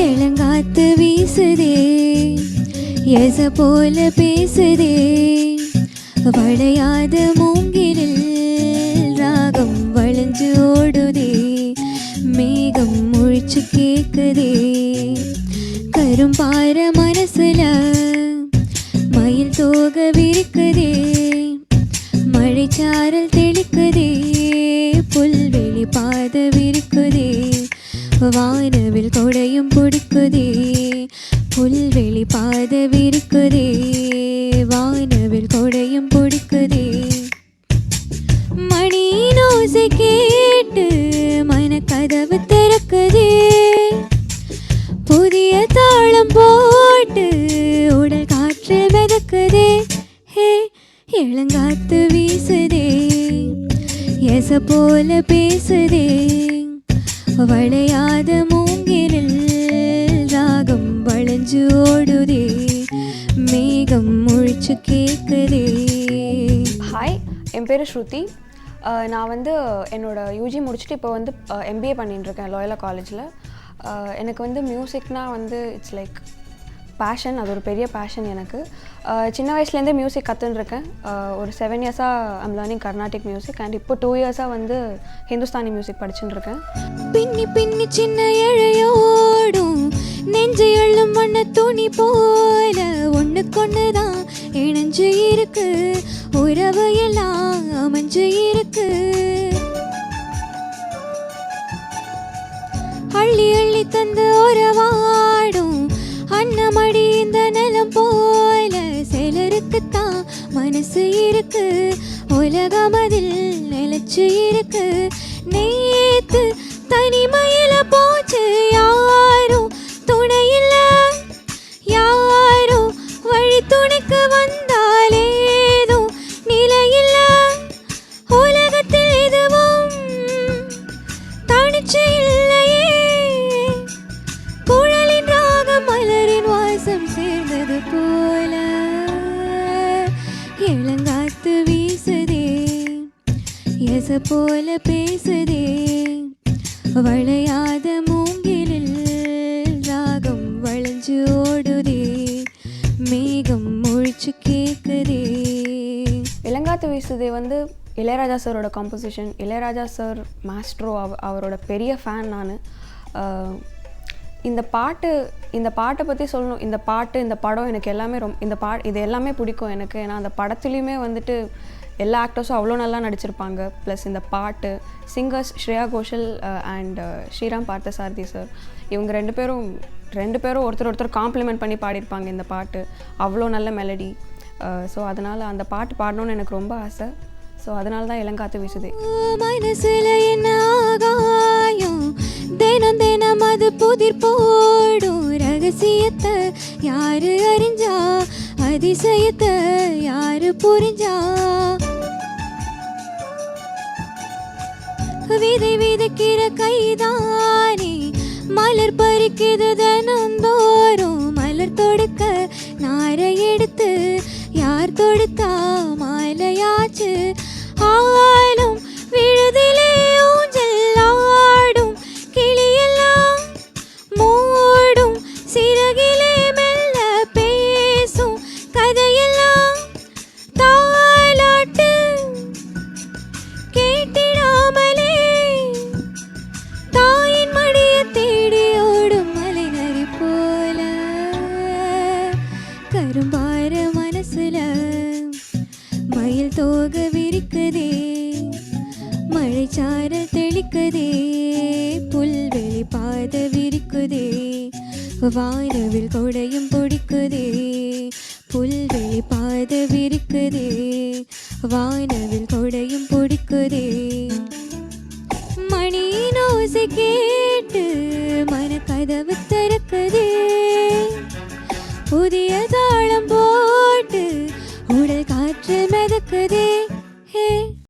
இளங்காத்து வீசுதே எச போல பேசுதே வளையாத மூங்கிலில் ராகம் வளைஞ்சு ஓடுதே மேகம் முழிச்சு கேக்குதே கரும்பார மனசுல மயில் தோக விரிக்குதே மழைச்சாரல் தெளிக்குதே புல்வெளி பாத விரிக்குதே வானவில் கொடையும் பிடிக்குதே புல்வெளி பாத விரிக்குதே வானவில் கொடையும் பிடிக்குதே மணியின் ஓசை கேட்டு மனக்கதவு திறக்குதே புதிய தாளம் போட்டு உடல் காற்றில் மிதக்குதே ஹே இளங்காத்து வீசுதே எச போல பேசுதே வளையாத மூங்கிலில் ராகம் வளைஞ்சு ஓடுதே மேகம் முழிச்சு கேக்குதே. ஹாய், என் பேர் ஸ்ருதி. நான் என்னோட யூஜி முடிச்சுட்டு இப்போ எம்பிஏ பண்ணிட்டுருக்கேன் லோயலா காலேஜில். எனக்கு மியூசிக்னால் இட்ஸ் லைக் பேஷன். அது ஒரு பெரிய பேஷன் எனக்கு. சின்ன வயசுலேருந்தே மியூசிக் கற்றுன்ருக்கேன். ஒரு 7 இயர்ஸாக I'm learning Carnatic music and இப்போ 2 இயர்ஸாக ஹிந்துஸ்தானி மியூசிக் படிச்சுட்டுருக்கேன். பின்னி பின்னி சின்ன இழையோடும் நெஞ்சு எள்ளும் வண்ண துணி போல ஒன்றுக்கொன்று தான் இணைஞ்சு இருக்கு உறவு எல்லாம் அமைஞ்சு இருக்கு. அள்ளி அள்ளி தந்து உறவாடும் அன்னமடி இந்த நிலம் போல சிலருக்குத்தான் மனசு இருக்கு உலகம் அதில் நிலைச்சு இருக்கு. நேத்து தனிமையில போச்சு யாரும் துணையில்ல யாரும் வழி துணைக்கு வந்தாலேதோ நிலையில்ல உலகத்தில் எதுவும் தனிச்சு இல்லையே குழலின் ராகம் மலரின் வாசம் சேர்ந்தது போல இளங்காத்து வீசுதே எச போல பேசுதே வளையாத மூங்கிலில் ராகம் வளைஞ்சு ஓடுதே மேகம் முழிச்சு கேக்குதே. இளங்காத்து வீசுதே இளையராஜா சாரோட காம்போசிஷன். இளையராஜா சார் மாஸ்ட்ரோ, அவரோட பெரிய ஃபேன் நான். இந்த பாட்டை பற்றி சொல்லணும். இந்த படம் எனக்கு எல்லாமே இது எல்லாமே பிடிக்கும் எனக்கு. ஏன்னா அந்த படத்துலேயுமே எல்லா ஆக்டர்ஸும் அவ்வளோ நல்லா நடிச்சிருப்பாங்க. ப்ளஸ் இந்த பாட்டு singers Shreya Ghoshal and Sriram Parthasarathy sir, இவங்க ரெண்டு பேரும் ஒருத்தர் காம்ப்ளிமெண்ட் பண்ணி பாடியிருப்பாங்க இந்த பாட்டு. அவ்வளோ நல்ல மெலடி. ஸோ அதனால் அந்த பாட்டு பாடணுன்னு எனக்கு ரொம்ப ஆசை. ஸோ அதனால தான் இளங்காத்து வீசுதே. மனசுல என்ன ஆகாயம் தினம் தினம் அது புதிர் போடும் ரகசியத்தை யாரு அறிஞ்சா அதிசயத்தை யாரு புரிஞ்சா. விதை விதைக்கிற கைதானே மலர் பறிக்குது தினந்தோறும் மலர் தொடுக்க நாரை எடுத்து யார் தொடுத்தா மாலையாச்சு. ஆளும் விழுதிலே ஊஞ்சல் ஆடும் கிளியெல்லாம் மூடும் சிறகிலே மெல்ல பேசும் கதையெல்லாம் தாலாட்டு கேட்டிடாமலே தாயின் மடிய தேடி ஓடும் மலை நரி போல கரும்பார மனசுல மயில் தோக விரிக்குதே மழைச்சாரல் தெளிக்குதே புல்வெளி பாத விரிக்குதே வானவில் கொடையும் பிடிக்குதே புல்வெளி பாத விரிக்குதே வானவில் கொடையும் பிடிக்குதே மணியின் ஓசை